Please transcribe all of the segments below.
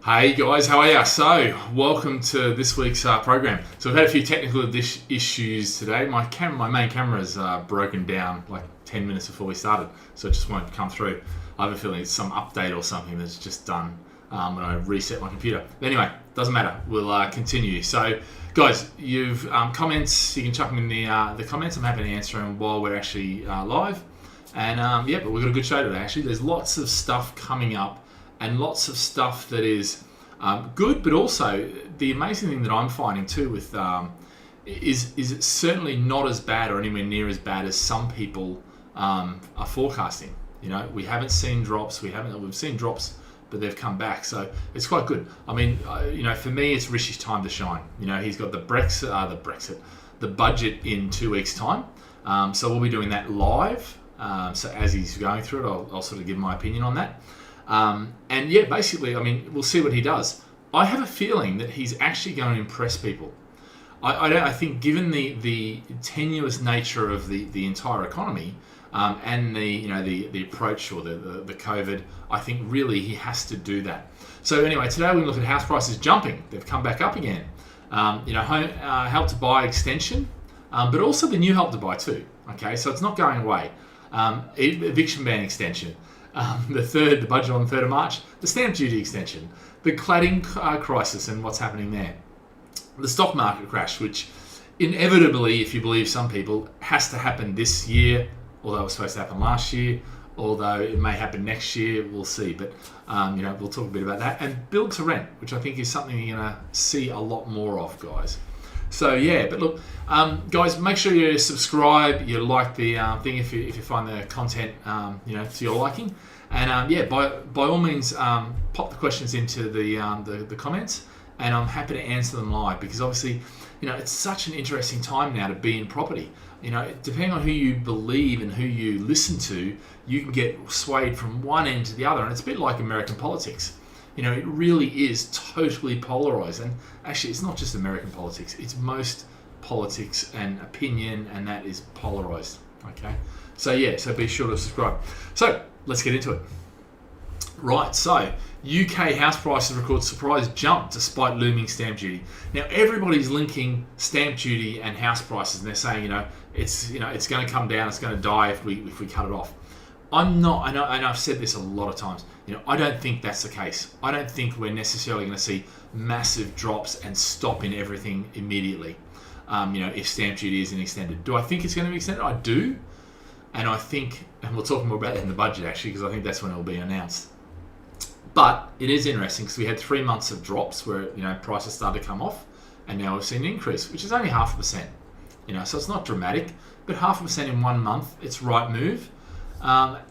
Hey guys, how are you? So, welcome to this week's program. So we've had a few technical issues today. My main camera is broken down like 10 minutes before we started, so it just won't come through. I have a feeling it's some update or something that's just done when I reset my computer. But anyway, doesn't matter. We'll continue. So, guys, you've comments. You can chuck them in the comments. I'm happy to answer them while we're actually live. And but we've got a good show today. Actually, there's lots of stuff coming up. And lots of stuff that is good, but also the amazing thing that I'm finding too with is it's certainly not as bad or anywhere near as bad as some people are forecasting. You know, we haven't seen drops. We've seen drops, but they've come back, so it's quite good. I mean, for me, it's Rishi's time to shine. You know, he's got the budget in 2 weeks' time, so we'll be doing that live. So as he's going through it, I'll sort of give my opinion on that. Basically, I mean, we'll see what he does. I have a feeling that he's actually going to impress people. I think, given the tenuous nature of the entire economy and the approach or the COVID, I think really he has to do that. So anyway, today we're going to look at house prices jumping. They've come back up again. Help to Buy extension, but also the new Help to Buy too. Okay, so it's not going away. Eviction ban extension. The budget on the 3rd of March, the stamp duty extension, the cladding crisis and what's happening there, the stock market crash, which inevitably, if you believe some people, has to happen this year, although it was supposed to happen last year, although it may happen next year, we'll see. But, we'll talk a bit about that. And build to rent, which I think is something you're going to see a lot more of, guys. So but look, guys, make sure you subscribe, you like the thing if you find the content to your liking, and by all means pop the questions into the comments, and I'm happy to answer them live, because obviously it's such an interesting time now to be in property. Depending on who you believe and who you listen to, you can get swayed from one end to the other, and it's a bit like American politics. It really is totally polarized. And actually, it's not just American politics. It's most politics and opinion, and that is polarized. Okay? So be sure to subscribe. So, let's get into it. Right, so UK house prices record surprise jump despite looming stamp duty. Now, everybody's linking stamp duty and house prices, and they're saying, it's going to come down, it's going to die if we cut it off. I'm not, and I've said this a lot of times, I don't think that's the case. I don't think we're necessarily going to see massive drops and stop in everything immediately, if stamp duty isn't extended. Do I think it's going to be extended? I do. And I think, and we'll talk more about that in the budget actually, because I think that's when it will be announced. But it is interesting because we had 3 months of drops where, prices started to come off, and now we've seen an increase, which is only 0.5%. So it's not dramatic, but 0.5% in 1 month, it's right move. At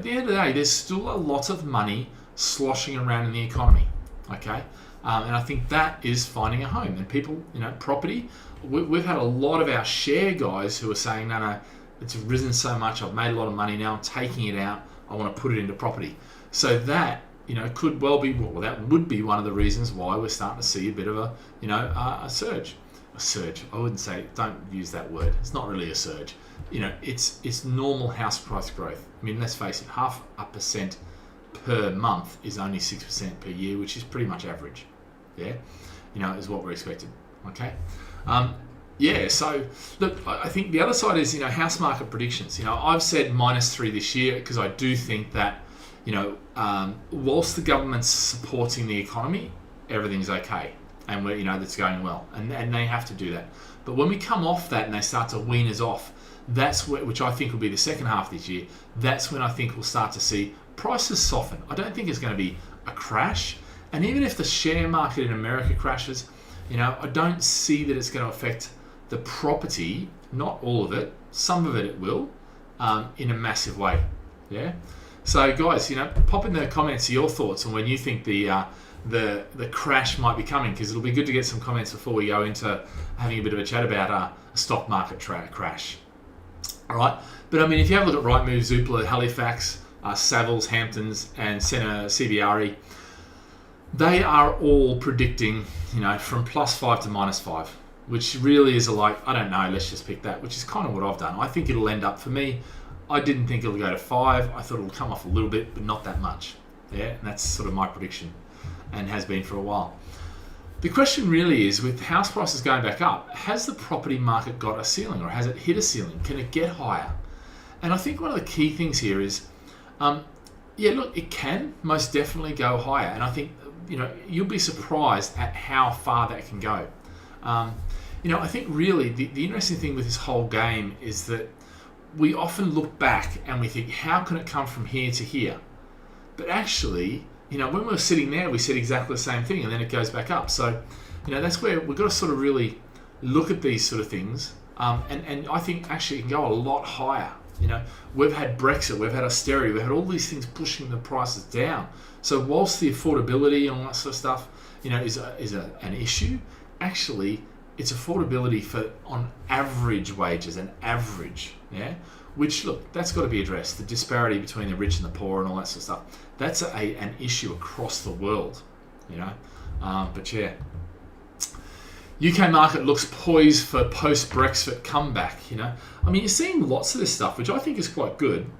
the end of the day, there's still a lot of money sloshing around in the economy, okay? And I think that is finding a home. And people, property, we've had a lot of our share guys who are saying, no, it's risen so much, I've made a lot of money, now I'm taking it out, I want to put it into property. So that, could well be, that would be one of the reasons why we're starting to see a bit of a surge. A surge, I wouldn't say, don't use that word, it's not really a surge. It's normal house price growth. I mean, let's face it, 0.5% per month is only 6% per year, which is pretty much average. Yeah, is what we're expecting. Okay. So look, I think the other side is house market predictions. I've said -3 this year because I do think that whilst the government's supporting the economy, everything's okay, and we're that's going well, and they have to do that. But when we come off that and they start to wean us off, that's which I think will be the second half of this year. That's when I think we'll start to see prices soften. I don't think it's going to be a crash. And even if the share market in America crashes, I don't see that it's going to affect the property, not all of it, some of it will, in a massive way. Yeah. So guys, pop in the comments your thoughts on when you think the crash might be coming, because it'll be good to get some comments before we go into having a bit of a chat about a stock market crash. All right, but I mean, if you have a look at Rightmove, Zoopla, Halifax, Savills, Hamptons, and CBRE, they are all predicting, from +5 to -5, which really is I don't know, let's just pick that, which is kind of what I've done. I think it'll end up, for me, I didn't think it'll go to 5. I thought it'll come off a little bit, but not that much. Yeah, and that's sort of my prediction. and has been for a while. The question really is, with house prices going back up, has the property market got a ceiling, or has it hit a ceiling? Can it get higher? And I think one of the key things here is, it can most definitely go higher. And I think, you'll be surprised at how far that can go. I think really the interesting thing with this whole game is that we often look back and we think, how can it come from here to here? But actually, when we were sitting there, we said exactly the same thing, and then it goes back up. So, that's where we've got to sort of really look at these sort of things. And I think actually it can go a lot higher. We've had Brexit, we've had austerity, we've had all these things pushing the prices down. So whilst the affordability and all that sort of stuff, is an issue, actually it's affordability for on average wages, an average, which, look, that's got to be addressed. The disparity between the rich and the poor and all that sort of stuff. That's an issue across the world, But yeah. UK market looks poised for post-Brexit comeback, you're seeing lots of this stuff, which I think is quite good.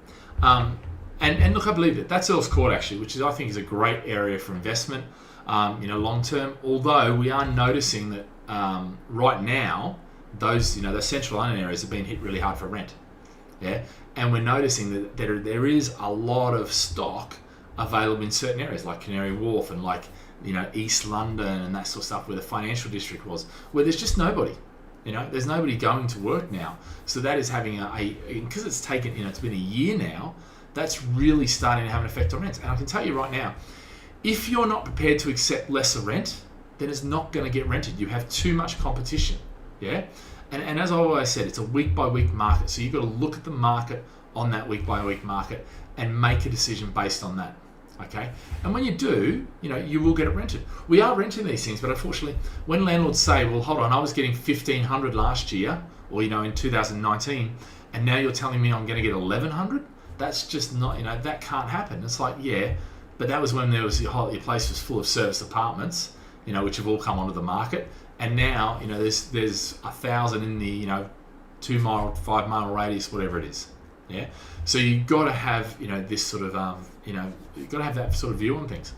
And look, I believe that that's Earl's Court, actually, which I think is a great area for investment, long term. Although we are noticing that right now, those central London areas have been hit really hard for rent. And we're noticing that there is a lot of stock available in certain areas like Canary Wharf and like East London and that sort of stuff, where the financial district was, where there's just nobody. There's nobody going to work now. So that is having because it's taken, it's been a year now, that's really starting to have an effect on rents. And I can tell you right now, if you're not prepared to accept lesser rent, then it's not going to get rented. You have too much competition. And as I always said, it's a week-by-week market. So you've got to look at the market on that week-by-week market and make a decision based on that. Okay? And when you do, you will get it rented. We are renting these things, but unfortunately, when landlords say, well, hold on, I was getting $1,500 last year, or, in 2019, and now you're telling me I'm going to get $1,100, that's just not, that can't happen. It's like, yeah, but that was when your place was full of service apartments, which have all come onto the market. And now, there's 1,000 in the, 2 mile, 5 mile radius, whatever it is. So you've got to have, this sort of, you've got to have that sort of view on things.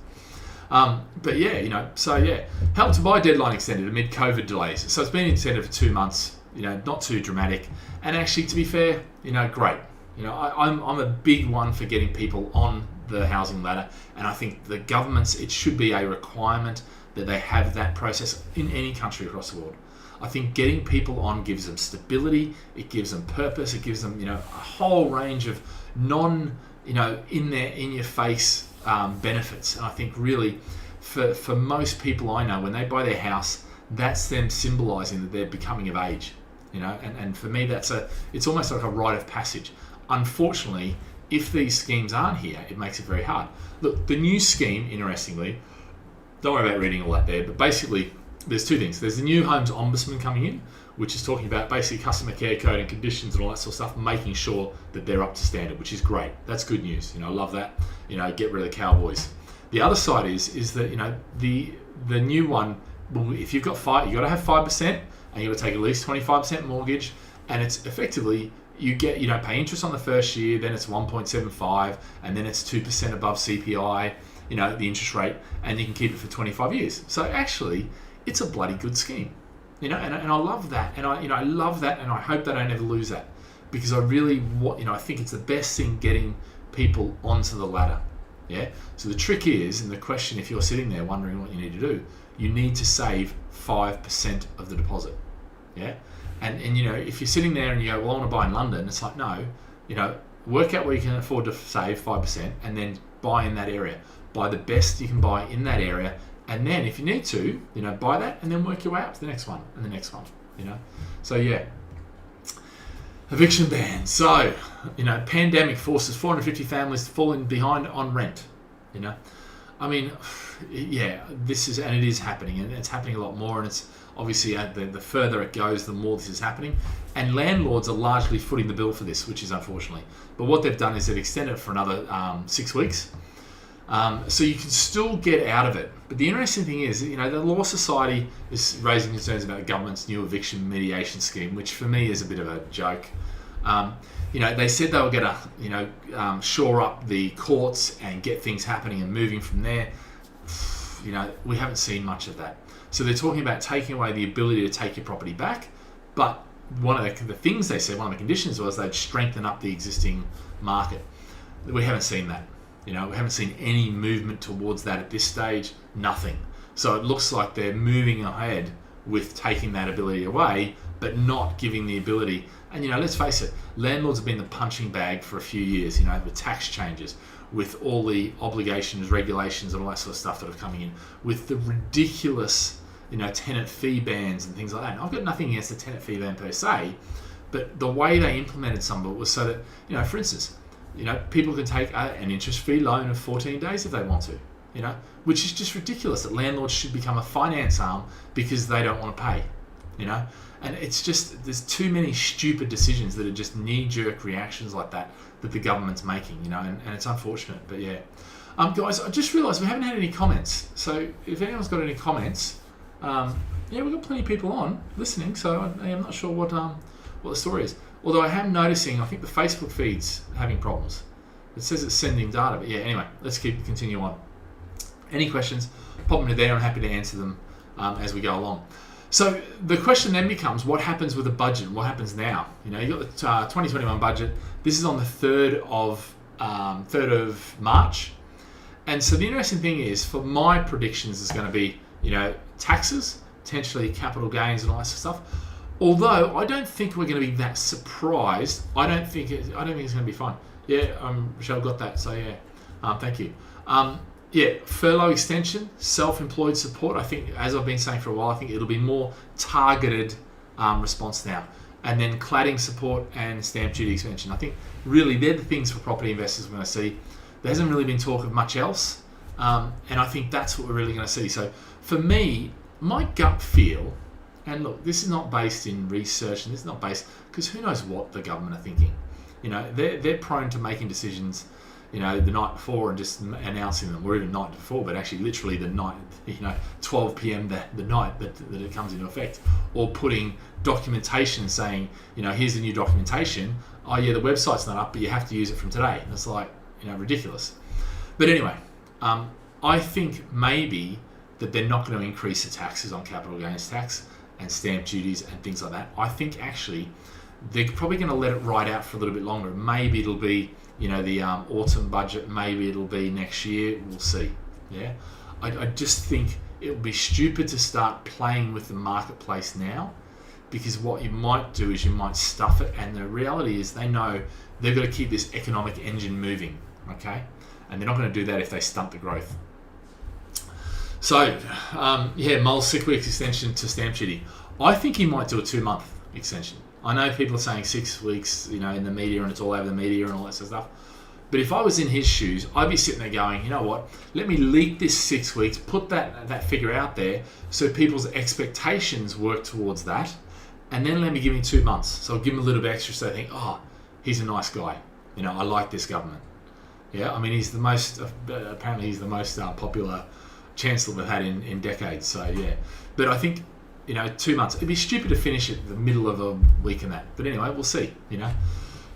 Help to Buy deadline extended amid COVID delays. So it's been extended for 2 months, not too dramatic. And actually, to be fair, great. I'm a big one for getting people on the housing ladder. And I think the governments, it should be a requirement that they have that process in any country across the world. I think getting people on gives them stability, it gives them purpose, it gives them, a whole range of in your face benefits. And I think really for most people I know, when they buy their house, that's them symbolizing that they're becoming of age, and for me it's almost like a rite of passage. Unfortunately, if these schemes aren't here, it makes it very hard. Look, the new scheme, interestingly, don't worry about reading all that there, but basically there's two things. There's the new homes ombudsman coming in, which is talking about basically customer care code and conditions and all that sort of stuff, making sure that they're up to standard, which is great. That's good news. I love that. Get rid of the cowboys. The other side is that the new one, if you've got you got to have 5%, and you got to take at least 25% mortgage, and it's effectively you don't pay interest on the first year, then it's 1.75, and then it's 2% above CPI. The interest rate, and you can keep it for 25 years. So actually, it's a bloody good scheme, and I love that, and I love that, and I hope they don't ever lose that, because I think it's the best thing getting people onto the ladder. So the trick is, and the question, if you're sitting there wondering what you need to do, you need to save 5% of the deposit. And if you're sitting there and you go, well, I want to buy in London, it's like, no, work out where you can afford to save 5%, and then buy in that area. Buy the best you can buy in that area, and then if you need to, buy that, and then work your way up to the next one and the next one. So yeah, eviction ban. So pandemic forces 450 families falling behind on rent. This is, and it is happening, and it's happening a lot more, and it's obviously the further it goes, the more this is happening, and landlords are largely footing the bill for this, which is unfortunately. But what they've done is they've extended it for another 6 weeks. So you can still get out of it. But the interesting thing is, the Law Society is raising concerns about the government's new eviction mediation scheme, which for me is a bit of a joke. They said they were going to, shore up the courts and get things happening and moving from there. we haven't seen much of that. So they're talking about taking away the ability to take your property back, but one of the things they said, one of the conditions was they'd strengthen up the existing market. We haven't seen that. We haven't seen any movement towards that at this stage, nothing. So it looks like they're moving ahead with taking that ability away, but not giving the ability. And let's face it, landlords have been the punching bag for a few years, with tax changes, with all the obligations, regulations, and all that sort of stuff that are coming in, with the ridiculous, tenant fee bans and things like that. And I've got nothing against the tenant fee ban per se, but the way they implemented some of it was so that, for instance, people can take an interest-free loan of 14 days if they want to, which is just ridiculous that landlords should become a finance arm because they don't want to pay, And it's just, there's too many stupid decisions that are just knee-jerk reactions like that the government's making, and it's unfortunate, but yeah. Guys, I just realised we haven't had any comments. So if anyone's got any comments, we've got plenty of people on listening, so I'm not sure what the story is. Although I am noticing, I think the Facebook feed's having problems. It says it's sending data, but yeah, anyway, let's continue on. Any questions, pop them in there. I'm happy to answer them as we go along. So the question then becomes, what happens with the budget? What happens now? You got the 2021 budget. This is on the 3rd of March. And so the interesting thing is, for my predictions, is going to be, taxes, potentially capital gains and all that sort of stuff. Although I don't think we're going to be that surprised. I don't think it's going to be fine. Yeah, Michelle got that. So yeah, thank you. Furlough extension, self-employed support. I think, as I've been saying for a while, I think it'll be more targeted response now. And then cladding support and stamp duty extension. I think really they're the things for property investors we're going to see. There hasn't really been talk of much else. And I think that's what we're really going to see. So for me, my gut feel, and look, this is not based in research, and this is not based, because who knows what the government are thinking. They're prone to making decisions, the night before and just announcing them, or even night before, but actually literally the night, 12 p.m. the night that it comes into effect, or putting documentation saying, here's the new documentation. Oh yeah, the website's not up, but you have to use it from today. And it's like, ridiculous. But anyway, I think maybe that they're not going to increase the taxes on capital gains tax and stamp duties and things like that. I think actually they're probably going to let it ride out for a little bit longer. Maybe it'll be, the autumn budget. Maybe it'll be next year. We'll see. Yeah, I just think it would be stupid to start playing with the marketplace now, because what you might do is you might stuff it. And the reality is they know they've got to keep this economic engine moving. Okay, and they're not going to do that if they stunt the growth. So, Mull's 6 weeks extension to stamp duty. I think he might do a 2-month extension. I know people are saying 6 weeks, in the media, and it's all over the media and all that sort of stuff. But if I was in his shoes, I'd be sitting there going, you know what? Let me leak this 6 weeks, put that figure out there, so people's expectations work towards that, and then let me give him 2 months. So I'll give him a little bit extra, so they think, oh, he's a nice guy. I like this government. Yeah, I mean, he's the most popular chancellor we've had in decades. So yeah, but I think 2 months. It'd be stupid to finish it the middle of a week and that. But anyway, we'll see.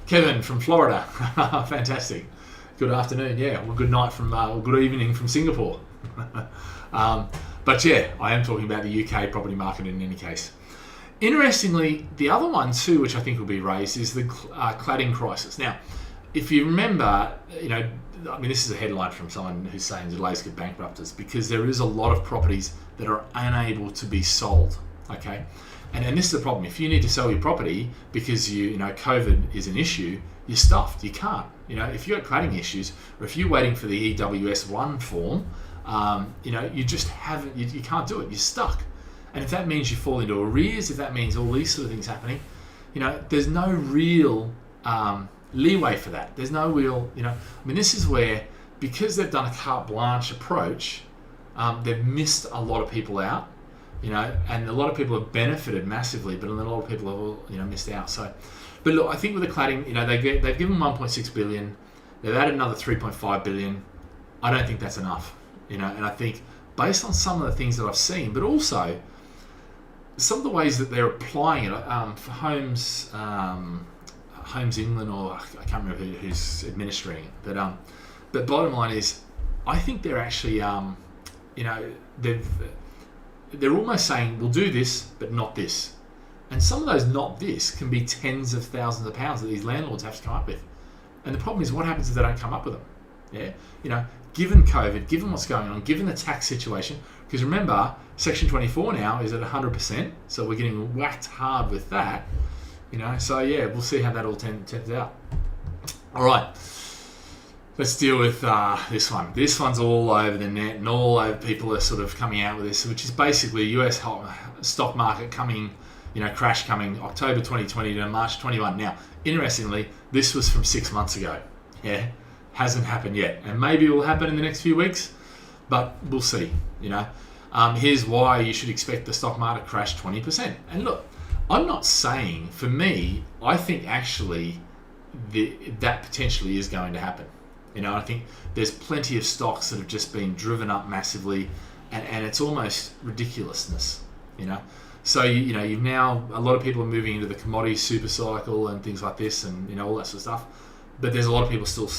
Kevin from Florida, fantastic. Good afternoon. Yeah, well, good night from good evening from Singapore. But yeah, I am talking about the UK property market in any case. Interestingly, the other one too, which I think will be raised, is the cladding crisis. Now, if you remember, this is a headline from someone who's saying delays could bankrupt us, because there is a lot of properties that are unable to be sold. Okay, and this is the problem. If you need to sell your property because COVID is an issue, you're stuffed. You can't. If you've got cladding issues, or if you're waiting for the EWS1 form, you just haven't. You can't do it. You're stuck. And if that means you fall into arrears, if that means all these sort of things happening, there's no real leeway for that. There's no real, this is where, because they've done a carte blanche approach, they've missed a lot of people out, and a lot of people have benefited massively, but a lot of people have, missed out. So, but look, I think with the cladding, they've given 1.6 billion, they've added another 3.5 billion. I don't think that's enough, and I think based on some of the things that I've seen, but also some of the ways that they're applying it for Homes England, or I can't remember who's administering it, but bottom line is, I think they're actually they're almost saying we'll do this but not this, and some of those not this can be tens of thousands of pounds that these landlords have to come up with. And the problem is, what happens if they don't come up with them? Given COVID, given what's going on, given the tax situation, because remember, Section 24 now is at 100%, so we're getting whacked hard with that. So yeah, we'll see how that all turns out. All right, let's deal with this one. This one's all over the net, and all over people are sort of coming out with this, which is basically US stock market coming, crash coming October 2020 to March 21. Now, interestingly, this was from 6 months ago. Yeah, hasn't happened yet, and maybe it will happen in the next few weeks, but we'll see. Here's why you should expect the stock market crash 20%. And look, I'm not saying, for me, I think actually that potentially is going to happen. I think there's plenty of stocks that have just been driven up massively, and it's almost ridiculousness. So you've now, a lot of people are moving into the commodity super cycle and things like this, and all that sort of stuff. But there's a lot of people still,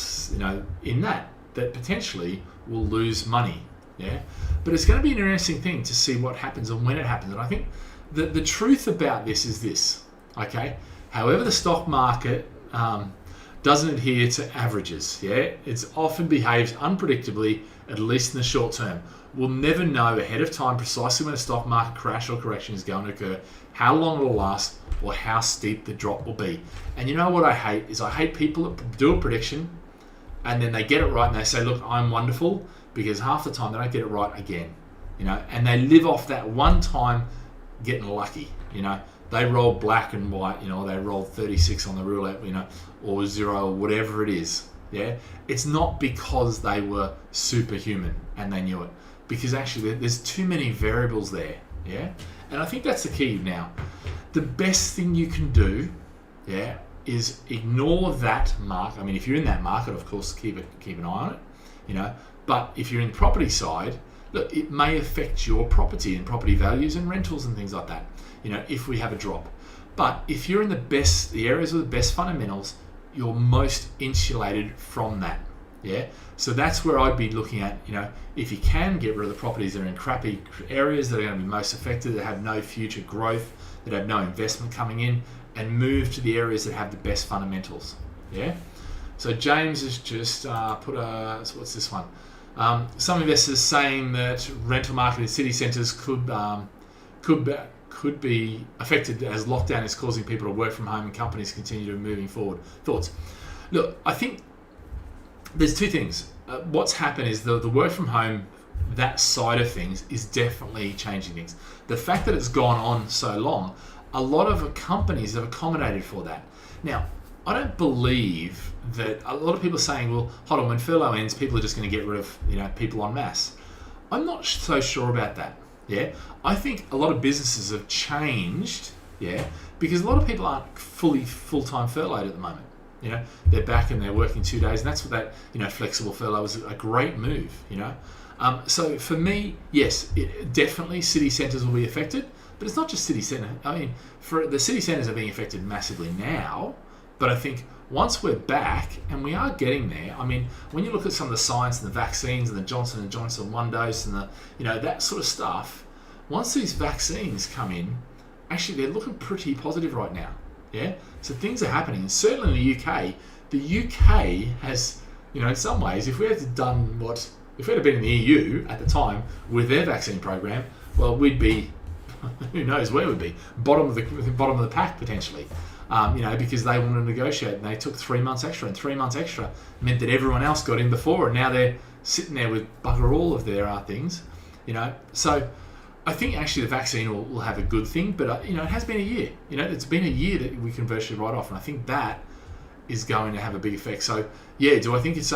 in that potentially will lose money. Yeah, but it's going to be an interesting thing to see what happens and when it happens. And I think the truth about this is this. Okay, however the stock market doesn't adhere to averages. Yeah, it often behaves unpredictably, at least in the short term. We'll never know ahead of time precisely when a stock market crash or correction is going to occur, how long it will last, or how steep the drop will be. And what I hate is I hate people that do a prediction and then they get it right and they say, look, I'm wonderful, because half the time they don't get it right again. And they live off that one time getting lucky. They roll black and white, they roll 36 on the roulette, or 0 or whatever it is. Yeah, it's not because they were superhuman and they knew it, because actually there's too many variables there. Yeah, and I think that's the key now. The best thing you can do, yeah, is ignore that market. I mean, if you're in that market, of course, keep an eye on it. But if you're in the property side, look, it may affect your property and property values and rentals and things like that. If we have a drop. But if you're in the areas with the best fundamentals, you're most insulated from that. Yeah. So that's where I'd be looking at. If you can get rid of the properties that are in crappy areas that are going to be most affected, that have no future growth, that have no investment coming in, and move to the areas that have the best fundamentals. Yeah. So James has just put so what's this one? Some investors saying that rental market in city centres could be affected as lockdown is causing people to work from home and companies continue to moving forward. Thoughts? Look, I think there's two things. What's happened is the work from home, that side of things, is definitely changing things. The fact that it's gone on so long, a lot of companies have accommodated for that. Now, I don't believe that a lot of people are saying, well, hold on, when furlough ends, people are just going to get rid of people en masse. I'm not so sure about that. Yeah, I think a lot of businesses have changed. Yeah, because a lot of people aren't full-time furloughed at the moment. They're back and they're working 2 days, and that's what that flexible furlough is a great move. So for me, yes, definitely city centres will be affected, but it's not just city centre. I mean, for the city centres are being affected massively now, but I think once we're back, and we are getting there, I mean, when you look at some of the science and the vaccines and the Johnson & Johnson one dose and the, that sort of stuff, once these vaccines come in, actually they're looking pretty positive right now. Yeah, so things are happening, and certainly in the UK has, in some ways, if we had been in the EU at the time with their vaccine program, well, we'd be, who knows where we'd be, bottom of the pack potentially. Because they wanted to negotiate and they took 3 months extra, and 3 months extra meant that everyone else got in before, and now they're sitting there with bugger all of their things, So I think actually the vaccine will have a good thing, but it has been a year. It's been a year that we can virtually write off, and I think that is going to have a big effect. So yeah, do I think it's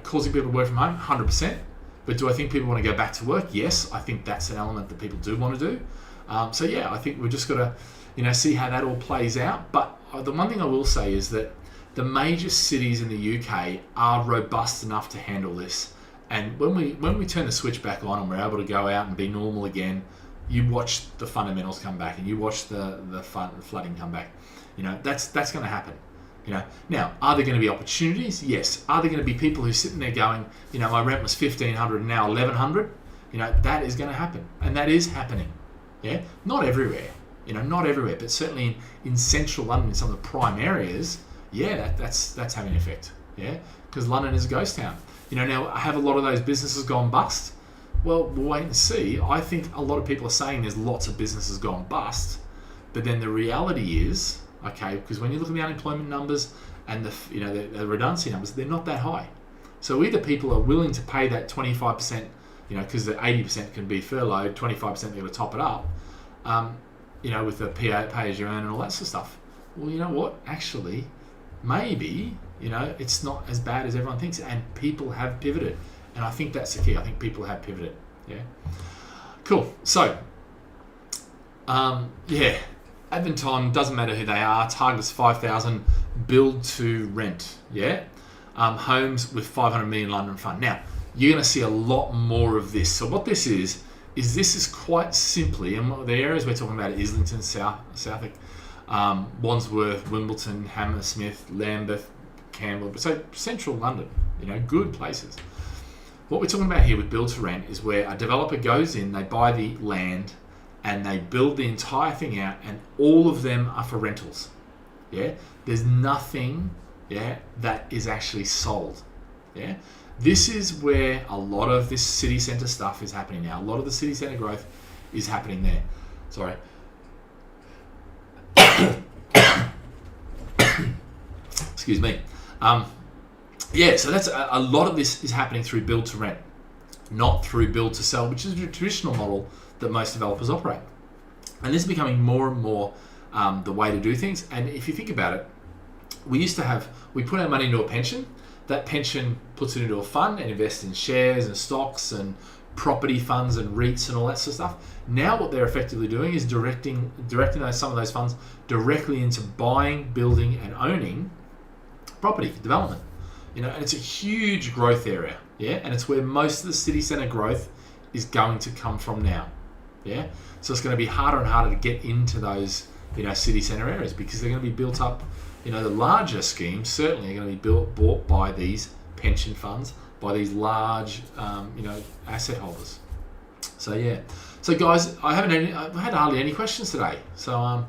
causing people to work from home? 100%. But do I think people want to go back to work? Yes, I think that's an element that people do want to do. So yeah, I think we've just got to see how that all plays out. But the one thing I will say is that the major cities in the UK are robust enough to handle this. And when we turn the switch back on and we're able to go out and be normal again, you watch the fundamentals come back and you watch the flooding come back. That's going to happen. Now, are there going to be opportunities? Yes. Are there going to be people who are sitting there going, my rent was $1,500 and now $1,100? that is going to happen, and that is happening. Yeah, not everywhere, not everywhere, but certainly in central London, in some of the prime areas, that's having an effect. Yeah, because London is a ghost town. Now have a lot of those businesses gone bust? Well, we'll wait and see. I think a lot of people are saying there's lots of businesses gone bust, but then the reality is, okay, because when you look at the unemployment numbers and the redundancy numbers, they're not that high. So either people are willing to pay that 25%, because the 80% can be furloughed, 25% they're going to top it up, with the pay as you earn and all that sort of stuff. Well, you know what? Actually, maybe, it's not as bad as everyone thinks, and people have pivoted. And I think that's the key. I think people have pivoted. Yeah. Cool. So, advent time, doesn't matter who they are. Target's 5,000. Build to rent. Yeah. Homes with 500 million London fund. Now, you're going to see a lot more of this. So what this is this is quite simply, and the areas we're talking about are Islington, Southwark, Wandsworth, Wimbledon, Hammersmith, Lambeth, Campbell. So central London, good places. What we're talking about here with build to rent is where a developer goes in, they buy the land, and they build the entire thing out, and all of them are for rentals. Yeah, there's nothing, that is actually sold. Yeah, this is where a lot of this city centre stuff is happening now. A lot of the city centre growth is happening there. Sorry. Excuse me. So that's a lot of this is happening through build to rent, not through build to sell, which is a traditional model that most developers operate. And this is becoming more and more the way to do things. And if you think about it, we put our money into a pension. That pension puts it into a fund and invests in shares and stocks and property funds and REITs and all that sort of stuff. Now what they're effectively doing is directing some of those funds directly into buying, building and owning property development. And it's a huge growth area, and it's where most of the city centre growth is going to come from now, so it's going to be harder and harder to get into those, city centre areas, because they're going to be built up, the larger schemes certainly are going to be bought by these pension funds, by these large, asset holders. So guys, I've had hardly any questions today, so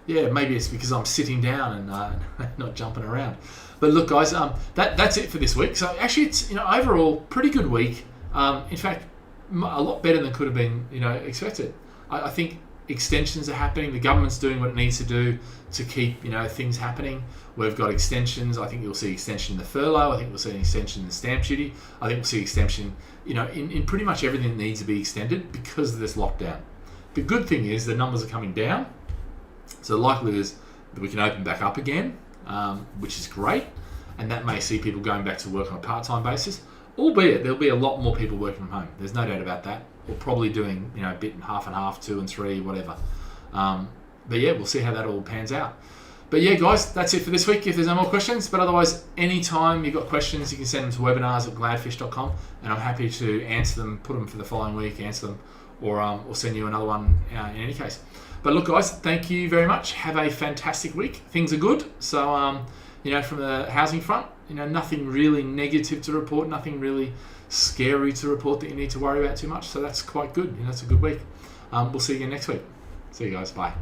maybe it's because I'm sitting down and not jumping around. But look, guys, that's it for this week. So actually, it's overall pretty good week. In fact, a lot better than could have been expected. I think extensions are happening. The government's doing what it needs to do to keep things happening. We've got extensions. I think you'll see extension in the furlough. I think we'll see an extension in the stamp duty. I think we'll see extension in pretty much everything that needs to be extended because of this lockdown. The good thing is the numbers are coming down, so the likelihood is that we can open back up again. Which is great, and that may see people going back to work on a part-time basis, albeit there'll be a lot more people working from home. There's no doubt about that. We're probably doing a bit half and half, 2 and 3, whatever. But we'll see how that all pans out. But guys, that's it for this week if there's no more questions. But otherwise, anytime you've got questions, you can send them to webinars@gladfish.com, and I'm happy to answer them, put them for the following week, answer them, or send you another one in any case. But look, guys, thank you very much. Have a fantastic week. Things are good. So, from the housing front, nothing really negative to report, nothing really scary to report that you need to worry about too much. So that's quite good. It's a good week. We'll see you again next week. See you guys. Bye.